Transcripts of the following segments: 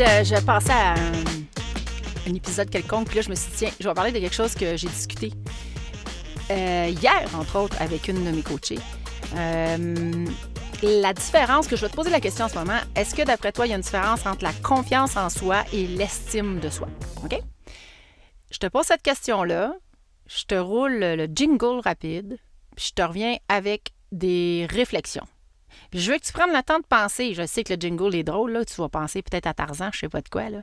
je pensais à un épisode quelconque, puis là, je me suis dit, tiens, je vais parler de quelque chose que j'ai discuté hier, entre autres, avec une de mes coachées. La différence, que je vais te poser la question en ce moment, est-ce que d'après toi, il y a une différence entre la confiance en soi et l'estime de soi? OK? Je te pose cette question-là, je te roule le jingle rapide, puis je te reviens avec des réflexions. Puis je veux que tu prennes le temps de penser. Je sais que le jingle est drôle, là. Tu vas penser peut-être à Tarzan, je sais pas de quoi, là.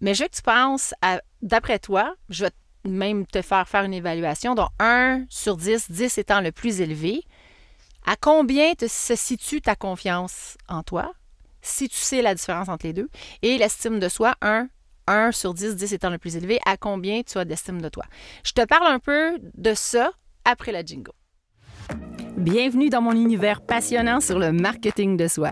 Mais je veux que tu penses, d'après toi, je vais même te faire une évaluation, dont 1 sur 10, 10 étant le plus élevé. À combien se situe ta confiance en toi, si tu sais la différence entre les deux, et l'estime de soi, 1 sur 10, 10 étant le plus élevé, à combien tu as d'estime de toi. Je te parle un peu de ça après la jingle. Bienvenue dans mon univers passionnant sur le marketing de soi.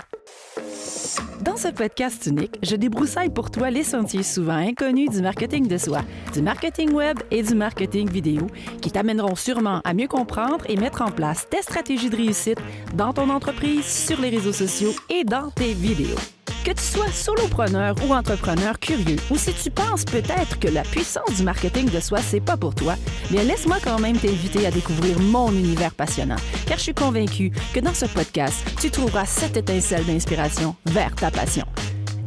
Dans ce podcast unique, je débroussaille pour toi les sentiers souvent inconnus du marketing de soi, du marketing web et du marketing vidéo qui t'amèneront sûrement à mieux comprendre et mettre en place tes stratégies de réussite dans ton entreprise, sur les réseaux sociaux et dans tes vidéos. Que tu sois solopreneur ou entrepreneur curieux, ou si tu penses peut-être que la puissance du marketing de soi, c'est pas pour toi, bien laisse-moi quand même t'inviter à découvrir mon univers passionnant, car je suis convaincue que dans ce podcast, tu trouveras cette étincelle d'inspiration vers ta passion.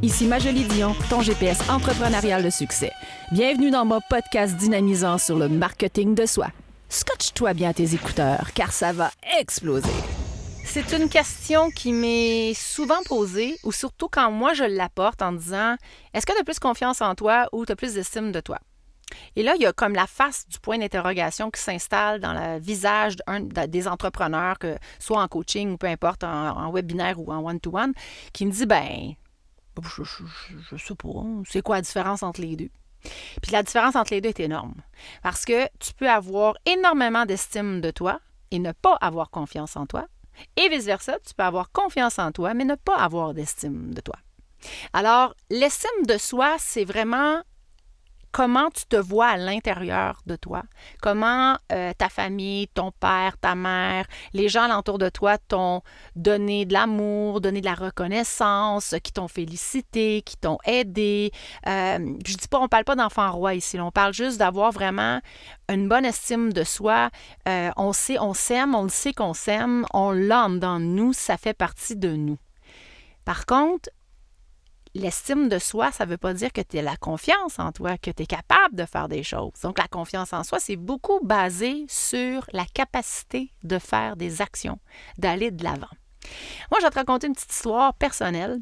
Ici Majolie Dion, ton GPS entrepreneurial de succès. Bienvenue dans mon podcast dynamisant sur le marketing de soi. Scotche-toi bien tes écouteurs, car ça va exploser. C'est une question qui m'est souvent posée, ou surtout quand moi je l'apporte en disant « Est-ce que tu as plus confiance en toi ou tu as plus d'estime de toi? » Et là, il y a comme la face du point d'interrogation qui s'installe dans le visage des entrepreneurs, que soit en coaching ou peu importe, en webinaire ou en one-to-one, qui me dit « Ben, je sais pas, c'est quoi la différence entre les deux? » Puis la différence entre les deux est énorme, parce que tu peux avoir énormément d'estime de toi et ne pas avoir confiance en toi. Et vice-versa, tu peux avoir confiance en toi, mais ne pas avoir d'estime de toi. Alors, l'estime de soi, c'est vraiment comment tu te vois à l'intérieur de toi, comment ta famille, ton père, ta mère, les gens alentour de toi t'ont donné de l'amour, donné de la reconnaissance, qui t'ont félicité, qui t'ont aidé. Je dis pas, on parle pas d'enfant roi ici, on parle juste d'avoir vraiment une bonne estime de soi. On s'aime, on le sait qu'on s'aime, on l'a en dedans de nous, ça fait partie de nous. Par contre, l'estime de soi, ça ne veut pas dire que tu as la confiance en toi, que tu es capable de faire des choses. Donc, la confiance en soi, c'est beaucoup basé sur la capacité de faire des actions, d'aller de l'avant. Moi, je vais te raconter une petite histoire personnelle.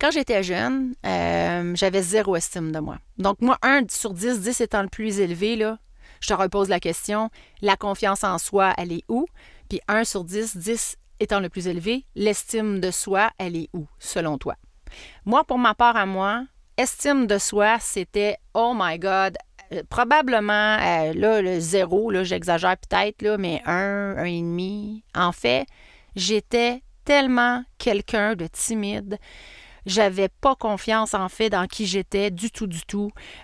Quand j'étais jeune, j'avais 0 estime de moi. Donc, moi, 1 sur 10, 10 étant le plus élevé, là, je te repose la question, la confiance en soi, elle est où? Puis 1 sur 10, 10 étant le plus élevé, l'estime de soi, elle est où, selon toi? Moi, pour ma part à moi, estime de soi, c'était « Oh my God », probablement, là, le 0, là, j'exagère peut-être, là, mais 1, 1,5. En fait, j'étais tellement quelqu'un de timide. J'avais pas confiance, en fait, dans qui j'étais du tout.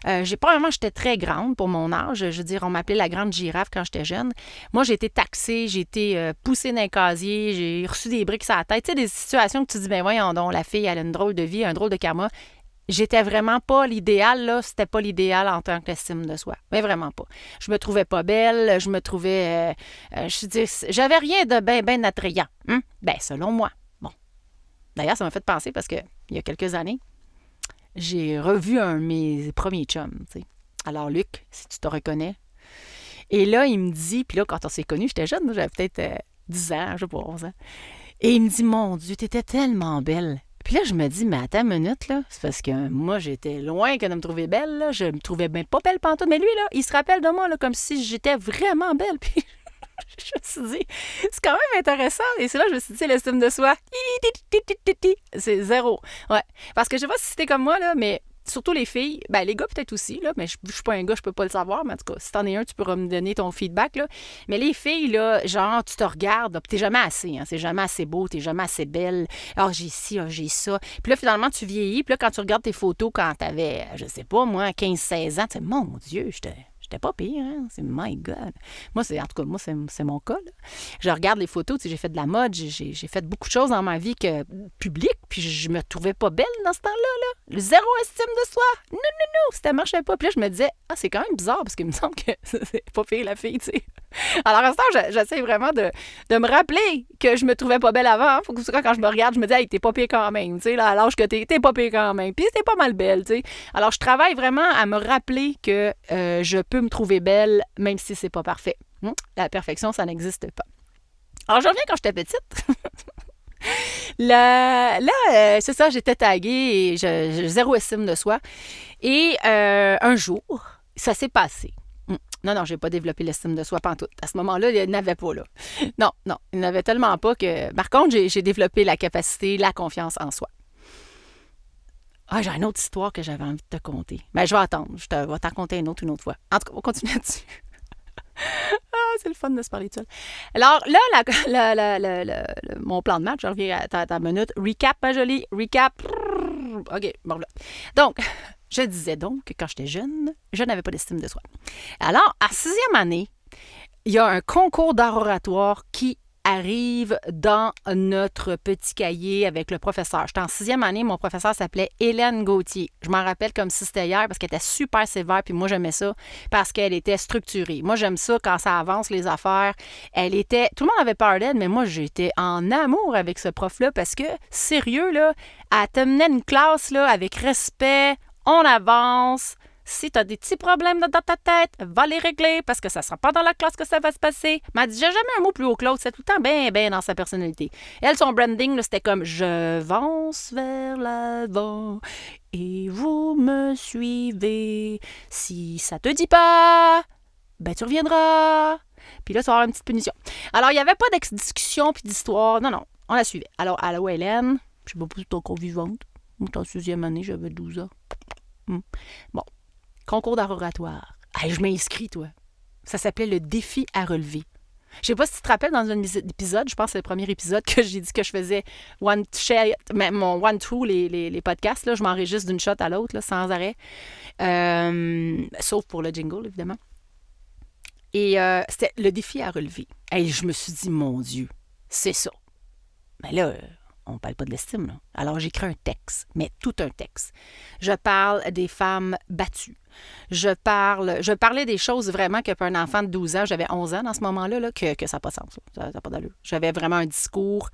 Probablement, j'étais très grande pour mon âge. Je veux dire, on m'appelait la grande girafe quand j'étais jeune. Moi, j'ai été taxée, j'ai été poussée dans un casier, j'ai reçu des briques sur la tête. Tu sais, des situations que tu dis, ben voyons donc, la fille, elle a une drôle de vie, un drôle de karma. J'étais vraiment pas l'idéal, là. C'était pas l'idéal en tant qu'estime de soi. Mais vraiment pas. Je me trouvais pas belle, je me trouvais... je veux dire, j'avais rien de ben attrayant. Ben, selon moi. D'ailleurs, ça m'a fait penser parce que il y a quelques années, j'ai revu un de mes premiers chums. T'sais. Alors, Luc, si tu te reconnais. Et là, il me dit, puis là, quand on s'est connus, j'étais jeune, j'avais peut-être 10 ans, je sais pas, 11 ans. Et il me dit, mon Dieu, t'étais tellement belle. Puis là, je me dis, mais attends une minute, là, c'est parce que moi, j'étais loin que de me trouver belle, là. Je me trouvais bien pas belle pantoute. Mais lui, là, il se rappelle de moi, là, comme si j'étais vraiment belle. Puis je me suis dit, c'est quand même intéressant. Et c'est là que je me suis dit, l'estime de soi, c'est 0. Ouais. Parce que je sais pas si c'était comme moi, là, mais surtout les filles, ben les gars peut-être aussi, là, mais je suis pas un gars, je peux pas le savoir, mais en tout cas, si t'en es un, tu pourras me donner ton feedback, là. Mais les filles, là, genre, tu te regardes, là, puis t'es jamais assez, hein, c'est jamais assez beau, t'es jamais assez belle. Ah, j'ai ci, ah, j'ai ça. Puis là, finalement, tu vieillis, puis là, quand tu regardes tes photos quand t'avais, je sais pas, moi, 15-16 ans, tu sais, mon Dieu, j'étais J'étais pas pire, hein? C'est my God. Moi, en tout cas, c'est mon cas, là. Je regarde les photos, tu sais, j'ai fait de la mode, j'ai fait beaucoup de choses dans ma vie publique, puis je me trouvais pas belle dans ce temps-là, là. Le zéro estime de soi. Non, non, non, ça marchait pas. Puis là, je me disais, c'est quand même bizarre, parce qu'il me semble que c'est pas pire, la fille, tu sais. Alors, à ce temps, j'essaie vraiment de me rappeler que je me trouvais pas belle avant. Faut que quand je me regarde, je me dis, hey, t'es pas pire quand même, tu sais, là, à l'âge que t'es pas pire quand même. Puis t'es pas mal belle, tu sais. Alors, je travaille vraiment à me rappeler que je peux me trouver belle, même si c'est pas parfait. La perfection, ça n'existe pas. Alors, je reviens quand j'étais petite. Là, c'est ça, j'étais taguée et j'ai zéro estime de soi. Et un jour, ça s'est passé. Non, j'ai pas développé l'estime de soi pantoute. À ce moment-là, il n'avait pas, là. Non, il n'avait tellement pas que... Par contre, j'ai développé la capacité, la confiance en soi. J'ai une autre histoire que j'avais envie de te conter. Mais je vais attendre. Je vais t'en conter une autre fois. En tout cas, on continue là-dessus. C'est le fun de se parler de ça. Alors là, mon plan de match, je reviens à ta minute. Recap, ma jolie. Recap. OK, bon là. Donc, je disais donc que quand j'étais jeune, je n'avais pas d'estime de soi. Alors, à 6e année, il y a un concours d'art oratoire qui arrive dans notre petit cahier avec le professeur. J'étais en 6e année, mon professeur s'appelait Hélène Gauthier. Je m'en rappelle comme si c'était hier parce qu'elle était super sévère, puis moi j'aimais ça parce qu'elle était structurée. Moi j'aime ça quand ça avance les affaires. Tout le monde avait peur d'elle, mais moi j'étais en amour avec ce prof-là parce que, sérieux, là, elle te menait une classe là, avec respect, on avance. Si tu as des petits problèmes dans ta tête, va les régler parce que ça ne sera pas dans la classe que ça va se passer. Elle m'a dit, j'ai jamais un mot plus haut que l'autre. C'est tout le temps bien dans sa personnalité. Elle, son branding, là, c'était comme « Je avance vers l'avant et vous me suivez. Si ça te dit pas, tu reviendras. » Puis là, tu vas avoir une petite punition. Alors, il n'y avait pas d'excussion puis d'histoire. Non, on la suivait. Alors, allô, Hélène. Je sais pas si tu es encore vivante. Moi, j'étais en 6e année, j'avais 12 ans. Bon. Concours d'art oratoire. Je m'inscris, toi. Ça s'appelait le défi à relever. Je sais pas si tu te rappelles dans un épisode, je pense que c'est le premier épisode que j'ai dit que je faisais mon one-two, les podcasts, là, je m'enregistre d'une shot à l'autre, là, sans arrêt. Sauf pour le jingle, évidemment. Et c'était le défi à relever. Je me suis dit, mon Dieu, c'est ça. Mais là... on parle pas de l'estime, là. Alors, j'écris un texte, mais tout un texte. Je parle des femmes battues. Je parlais des choses vraiment que pour un enfant de 12 ans, j'avais 11 ans dans ce moment-là, là, que ça n'a pas de sens. Ça n'a pas d'allure. J'avais vraiment un discours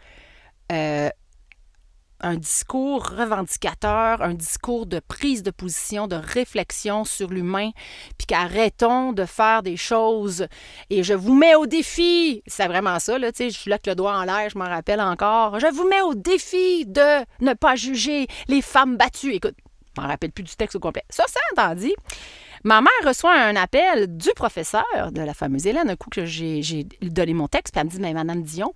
revendicateur, un discours de prise de position, de réflexion sur l'humain, puis qu'arrêtons de faire des choses et je vous mets au défi. C'est vraiment ça, là, tu sais, je suis là avec le doigt en l'air, je m'en rappelle encore. Je vous mets au défi de ne pas juger les femmes battues. Écoute, je m'en rappelle plus du texte au complet. Ça étant dit, ma mère reçoit un appel du professeur de la fameuse Hélène, un coup que j'ai donné mon texte, puis elle me dit, mais Madame Dion,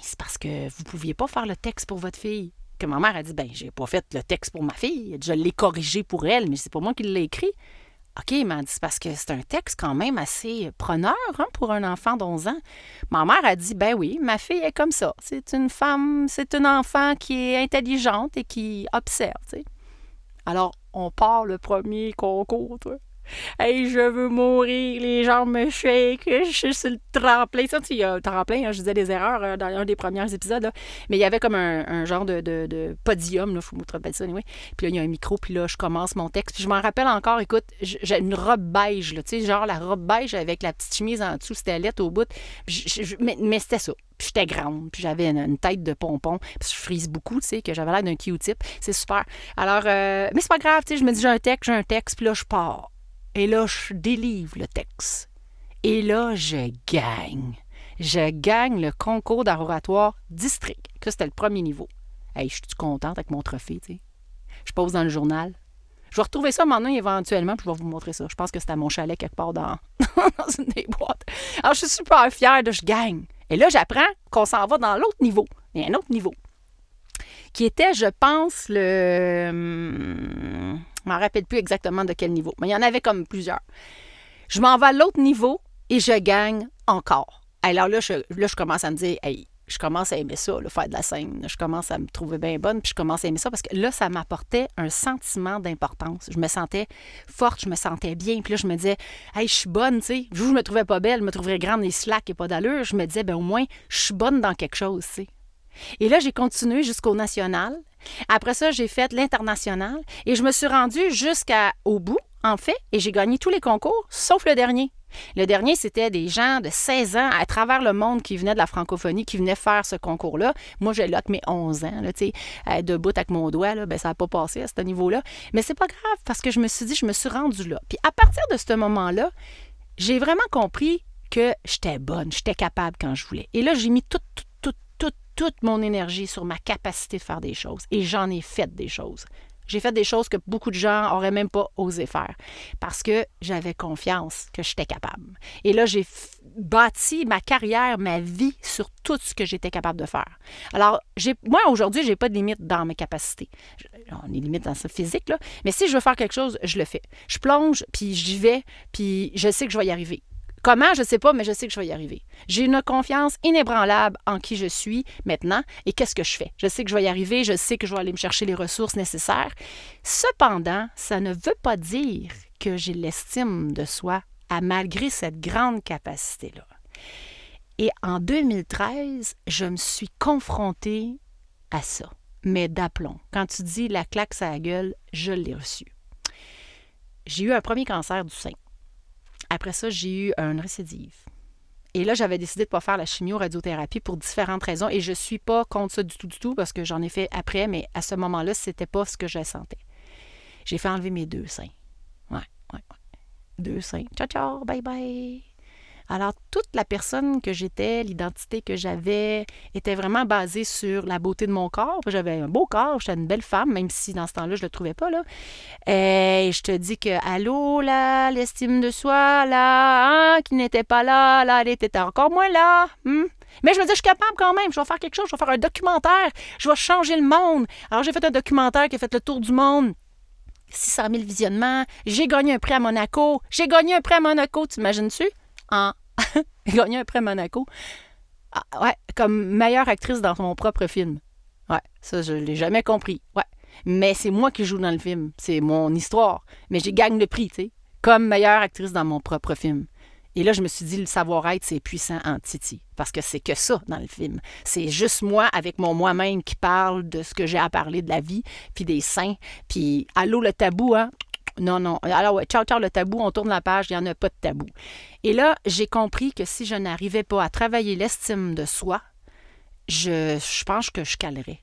c'est parce que vous ne pouviez pas faire le texte pour votre fille. Que ma mère a dit, j'ai pas fait le texte pour ma fille, je l'ai corrigé pour elle, mais c'est pas moi qui l'ai écrit. OK, elle m'a dit, c'est parce que c'est un texte quand même assez preneur pour un enfant d'11 ans. Ma mère a dit, oui, ma fille est comme ça. C'est une femme, c'est une enfant qui est intelligente et qui observe, tu sais. Alors, on part le premier concours, toi. Je veux mourir, les jambes me shake, je suis sur le tremplin. Ça, tu sais, il y a un tremplin, je disais des erreurs dans un des premiers épisodes, là. Mais il y avait comme un genre de podium, il faut me rappeler ça, anyway. Puis là, il y a un micro, puis là, je commence mon texte. Puis je m'en rappelle encore, écoute, j'ai une robe beige, là, tu sais, genre la robe beige avec la petite chemise en dessous, c'était lettre au bout. Mais c'était ça. Puis j'étais grande, puis j'avais une tête de pompon, puis je frise beaucoup, tu sais, que j'avais l'air d'un Q-tip. C'est super. Alors, mais c'est pas grave, tu sais, je me dis, j'ai un texte, puis là, je pars. Et là, je délivre le texte. Et là, je gagne. Je gagne le concours d'art oratoire district. Que c'était le premier niveau. Je suis contente avec mon trophée, tu sais. Je pose dans le journal. Je vais retrouver ça maintenant éventuellement, puis je vais vous montrer ça. Je pense que c'était à mon chalet quelque part dans une des boîtes. Alors, je suis super fière de je gagne. Et là, j'apprends qu'on s'en va dans l'autre niveau. Il y a un autre niveau. Qui était, je pense, je ne m'en rappelle plus exactement de quel niveau, mais il y en avait comme plusieurs. Je m'en vais à l'autre niveau et je gagne encore. Alors là, je commence à me dire, je commence à aimer ça, là, faire de la scène. Je commence à me trouver bien bonne, puis je commence à aimer ça parce que là, ça m'apportait un sentiment d'importance. Je me sentais forte, je me sentais bien, puis là, je me disais, hey, je suis bonne, tu sais. Je me trouvais pas belle, je me trouverais grande et slack et pas d'allure. Je me disais, ben au moins, je suis bonne dans quelque chose, tu sais. Et là, j'ai continué jusqu'au national. Après ça, j'ai fait l'international et je me suis rendue jusqu'au bout, en fait, et j'ai gagné tous les concours, sauf le dernier. Le dernier, c'était des gens de 16 ans à travers le monde qui venaient de la francophonie, qui venaient faire ce concours-là. Moi, j'ai là avec mes 11 ans, là, debout avec mon doigt, là, ben, ça n'a pas passé à ce niveau-là. Mais c'est pas grave parce que je me suis dit, je me suis rendue là. Puis à partir de ce moment-là, j'ai vraiment compris que j'étais bonne, j'étais capable quand je voulais. Et là, j'ai mis toute mon énergie sur ma capacité de faire des choses. Et j'en ai fait des choses. J'ai fait des choses que beaucoup de gens n'auraient même pas osé faire parce que j'avais confiance que j'étais capable. Et là, j'ai bâti ma carrière, ma vie sur tout ce que j'étais capable de faire. Alors, moi, aujourd'hui, je n'ai pas de limite dans mes capacités. On est limite dans ce physique, là. Mais si je veux faire quelque chose, je le fais. Je plonge, puis j'y vais, puis je sais que je vais y arriver. Comment, je ne sais pas, mais je sais que je vais y arriver. J'ai une confiance inébranlable en qui je suis maintenant et qu'est-ce que je fais. Je sais que je vais y arriver, je sais que je vais aller me chercher les ressources nécessaires. Cependant, ça ne veut pas dire que j'ai l'estime de soi malgré cette grande capacité-là. Et en 2013, je me suis confrontée à ça, mais d'aplomb. Quand tu dis la claque sur la gueule, je l'ai reçue. J'ai eu un premier cancer du sein. Après ça, j'ai eu une récidive. Et là, j'avais décidé de ne pas faire la chimio-radiothérapie pour différentes raisons. Et je ne suis pas contre ça du tout, parce que j'en ai fait après, mais à ce moment-là, ce n'était pas ce que je sentais. J'ai fait enlever mes 2 seins. Ouais. 2 seins. Ciao, ciao, bye, bye. Alors, toute la personne que j'étais, l'identité que j'avais, était vraiment basée sur la beauté de mon corps. J'avais un beau corps, j'étais une belle femme, même si dans ce temps-là, je ne le trouvais pas, là. Et je te dis que, allô, là, l'estime de soi, là, qui n'était pas là, elle était encore moins là. Mais je me dis, je suis capable quand même, je vais faire quelque chose, je vais faire un documentaire, je vais changer le monde. Alors, j'ai fait un documentaire qui a fait le tour du monde. 600 000 visionnements. J'ai gagné un prix à Monaco. T'imagines-tu? J'ai gagné un prix à Monaco. Comme meilleure actrice dans mon propre film. Ouais, ça, je ne l'ai jamais compris. Ouais. Mais c'est moi qui joue dans le film. C'est mon histoire. Mais j'ai gagné le prix, tu sais, comme meilleure actrice dans mon propre film. Et là, je me suis dit, le savoir-être, c'est puissant en titi. Parce que c'est que ça dans le film. C'est juste moi avec mon moi-même qui parle de ce que j'ai à parler de la vie, puis des seins. Puis, allô, le tabou, hein? Non. Alors, ouais, ciao, le tabou, on tourne la page, il n'y en a pas de tabou. Et là, j'ai compris que si je n'arrivais pas à travailler l'estime de soi, je pense que je calerais.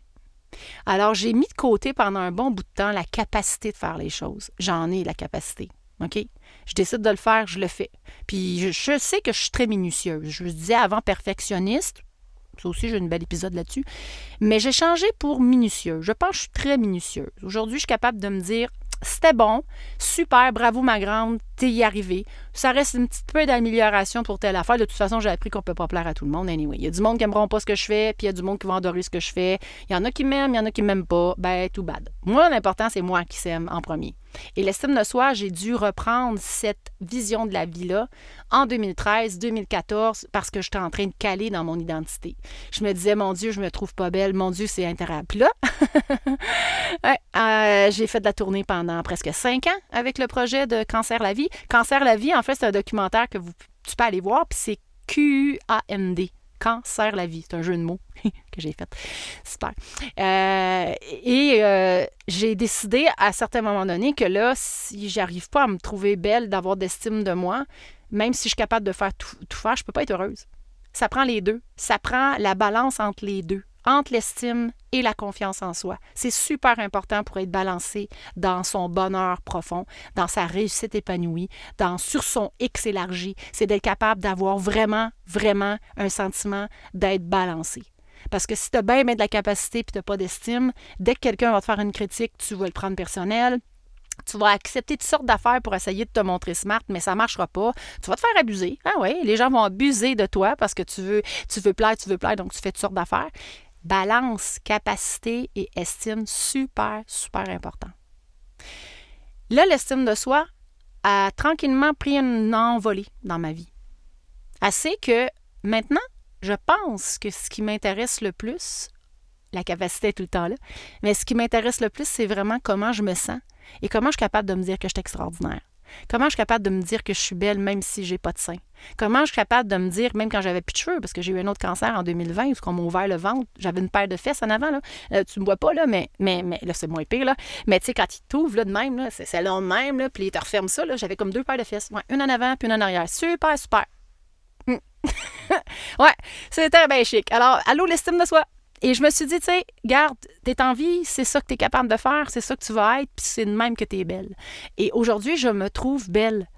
Alors, j'ai mis de côté pendant un bon bout de temps la capacité de faire les choses. J'en ai la capacité. OK? Je décide de le faire, je le fais. Puis je sais que je suis très minutieuse. Je disais avant perfectionniste. Ça aussi, j'ai un bel épisode là-dessus. Mais j'ai changé pour minutieuse. Je pense que je suis très minutieuse. Aujourd'hui, je suis capable de me dire, c'était bon, super, bravo ma grande, t'es y arrivé. Ça reste un petit peu d'amélioration pour telle affaire. De toute façon, j'ai appris qu'on ne peut pas plaire à tout le monde. Anyway, il y a du monde qui n'aimeront pas ce que je fais, puis il y a du monde qui va adorer ce que je fais. Il y en a qui m'aiment, il y en a qui ne m'aiment pas. Ben, tout bad. Moi, l'important, c'est moi qui s'aime en premier. Et l'estime de soi, j'ai dû reprendre cette vision de la vie-là en 2013-2014 parce que j'étais en train de caler dans mon identité. Je me disais, mon Dieu, je me trouve pas belle. Mon Dieu, c'est intéressant. Puis là, j'ai fait de la tournée pendant presque 5 ans avec le projet de Cancer la vie. Cancer la vie, en fait, c'est un documentaire que tu peux aller voir, puis c'est QAND. Cancer la vie. C'est un jeu de mots que j'ai fait. Super. J'ai décidé à certains moments donnés que là, si j'arrive pas à me trouver belle, d'avoir d'estime de moi, même si je suis capable de faire tout faire, je peux pas être heureuse. Ça prend les deux. Ça prend la balance entre les deux, entre l'estime et la confiance en soi. C'est super important pour être balancé dans son bonheur profond, dans sa réussite épanouie, sur son X élargi. C'est d'être capable d'avoir vraiment, vraiment un sentiment d'être balancé. Parce que si tu as bien de la capacité et tu n'as pas d'estime, dès que quelqu'un va te faire une critique, tu vas le prendre personnel. Tu vas accepter toutes sortes d'affaires pour essayer de te montrer smart, mais ça ne marchera pas. Tu vas te faire abuser. Ah oui, les gens vont abuser de toi parce que tu veux plaire, donc tu fais toutes sortes d'affaires. Balance, capacité et estime, super, super important. Là, l'estime de soi a tranquillement pris une envolée dans ma vie. Assez que maintenant, je pense que ce qui m'intéresse le plus, la capacité est tout le temps là, mais ce qui m'intéresse le plus, c'est vraiment comment je me sens et comment je suis capable de me dire que je suis extraordinaire. Comment je suis capable de me dire que je suis belle même si j'ai pas de sein? Comment je suis capable de me dire, même quand j'avais plus de cheveux, parce que j'ai eu un autre cancer en 2020, où on m'a ouvert le ventre, j'avais une paire de fesses en avant, là. Tu me vois pas, là, mais là, c'est moins pire, là. Mais tu sais, quand ils t'ouvrent, là, de même, là, c'est long de même, là, puis ils te referment ça, là, j'avais comme 2 paires de fesses. Ouais, une en avant, puis une en arrière. Super, super. Ouais, c'était bien chic. Alors, allô, l'estime de soi. Et je me suis dit, tu sais, garde, t'es en vie, c'est ça que t'es capable de faire, c'est ça que tu vas être, puis c'est de même que t'es belle. Et aujourd'hui, je me trouve belle.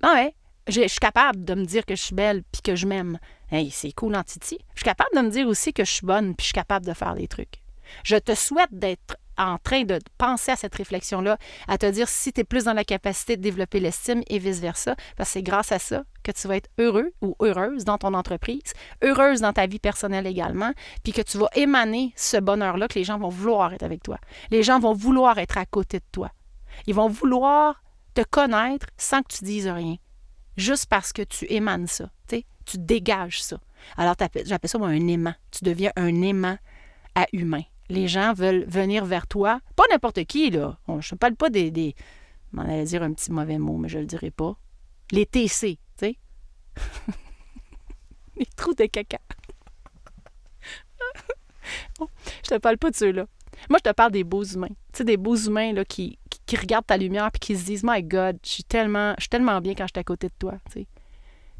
Ah ouais, je suis capable de me dire que je suis belle, puis que je m'aime. Hey, c'est cool en titi. Je suis capable de me dire aussi que je suis bonne, puis je suis capable de faire des trucs. Je te souhaite d'être en train de penser à cette réflexion-là, à te dire si tu es plus dans la capacité de développer l'estime et vice-versa, parce que c'est grâce à ça que tu vas être heureux ou heureuse dans ton entreprise, heureuse dans ta vie personnelle également, puis que tu vas émaner ce bonheur-là, que les gens vont vouloir être avec toi. Les gens vont vouloir être à côté de toi. Ils vont vouloir te connaître sans que tu dises rien, juste parce que tu émanes ça, tu dégages ça. Alors, j'appelle ça moi un aimant. Tu deviens un aimant à humain. Les gens veulent venir vers toi. Pas n'importe qui, là. Je ne parle pas des... Je m'en allais dire un petit mauvais mot, mais je ne le dirai pas. Les TC, tu sais. Les trous de caca. Je te parle pas de ceux-là. Moi, je te parle des beaux humains. Tu sais, des beaux humains là, qui regardent ta lumière et qui se disent « My God, je suis tellement bien quand je suis à côté de toi. » Tu sais.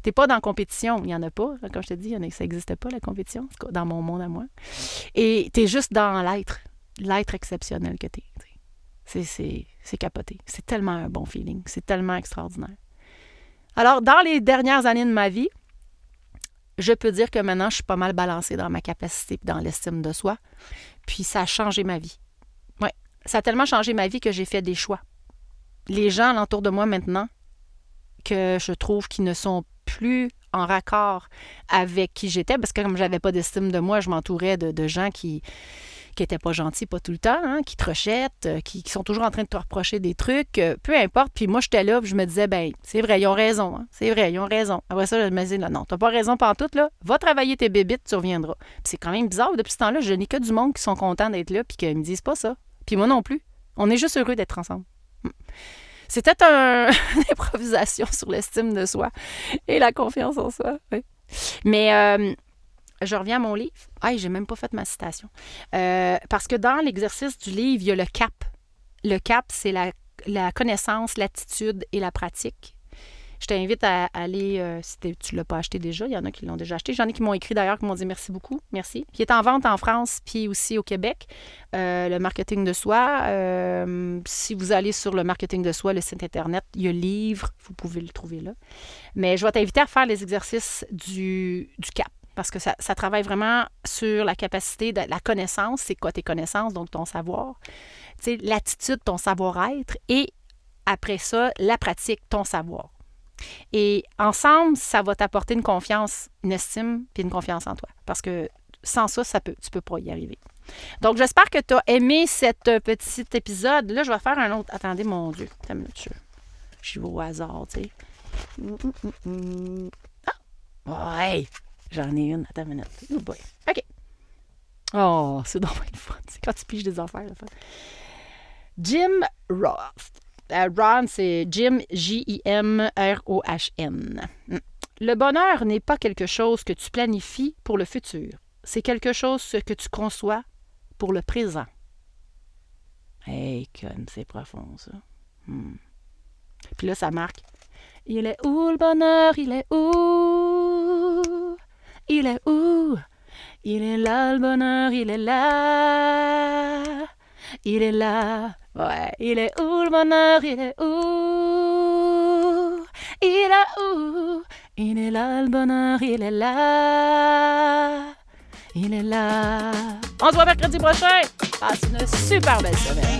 T'es pas dans la compétition. Il n'y en a pas. Comme je te dis, ça n'existait pas, la compétition, dans mon monde à moi. Et t'es juste dans l'être exceptionnel que t'es. C'est capoté. C'est tellement un bon feeling. C'est tellement extraordinaire. Alors, dans les dernières années de ma vie, je peux dire que maintenant, je suis pas mal balancée dans ma capacité et dans l'estime de soi. Puis, ça a changé ma vie. Oui, ça a tellement changé ma vie que j'ai fait des choix. Les gens alentour de moi maintenant, que je trouve qu'ils ne sont plus en raccord avec qui j'étais, parce que comme j'avais pas d'estime de moi, je m'entourais de gens qui étaient pas gentils, pas tout le temps, hein, qui te rejettent, qui sont toujours en train de te reprocher des trucs, peu importe. Puis moi, j'étais là, puis je me disais, ben c'est vrai, ils ont raison, hein, c'est vrai, ils ont raison. Après ça, je me disais, non, t'as pas raison pantoute, là, va travailler tes bébites, tu reviendras. Puis c'est quand même bizarre, depuis ce temps-là, je n'ai que du monde qui sont contents d'être là, puis qui me disent pas ça. Puis moi non plus. On est juste heureux d'être ensemble. C'était une improvisation sur l'estime de soi et la confiance en soi. Oui. Mais je reviens à mon livre. Ah, j'ai même pas fait ma citation. Parce que dans l'exercice du livre, il y a le CAP. Le CAP, c'est la connaissance, l'attitude et la pratique. Je t'invite à aller, si tu ne l'as pas acheté déjà, il y en a qui l'ont déjà acheté. J'en ai qui m'ont écrit d'ailleurs, qui m'ont dit merci beaucoup, merci. Qui est en vente en France, puis aussi au Québec. Le marketing de soi. Si vous allez sur le marketing de soi, le site Internet, il y a le livre, vous pouvez le trouver là. Mais je vais t'inviter à faire les exercices du CAP. Parce que ça travaille vraiment sur la capacité de la connaissance. C'est quoi tes connaissances, donc ton savoir. Tu sais, l'attitude, ton savoir-être. Et après ça, la pratique, ton savoir. Et ensemble, ça va t'apporter une confiance, une estime puis une confiance en toi. Parce que sans ça, tu peux pas y arriver. Donc, j'espère que tu as aimé cet petit épisode. Là, je vais faire un autre. Attendez, mon Dieu. Attends une minute, je vais au hasard, tu sais. Ah! Ouais! J'en ai une. Attends une minute. Oh boy. OK. Oh, c'est donc le fun. C'est quand tu piges des affaires, le fun. Jim Rohn. Ron, c'est Jim, J-I-M-R-O-H-N. Le bonheur n'est pas quelque chose que tu planifies pour le futur. C'est quelque chose que tu conçois pour le présent. Hey, comme c'est profond, ça. Puis là, ça marque. Il est où le bonheur? Il est où? Il est où? Il est là, le bonheur, il est là. Il est là. Ouais, il est où le bonheur? Il est où? Il est où? Il est là le bonheur, il est là. Il est là. On se voit mercredi prochain. Passe une super belle semaine.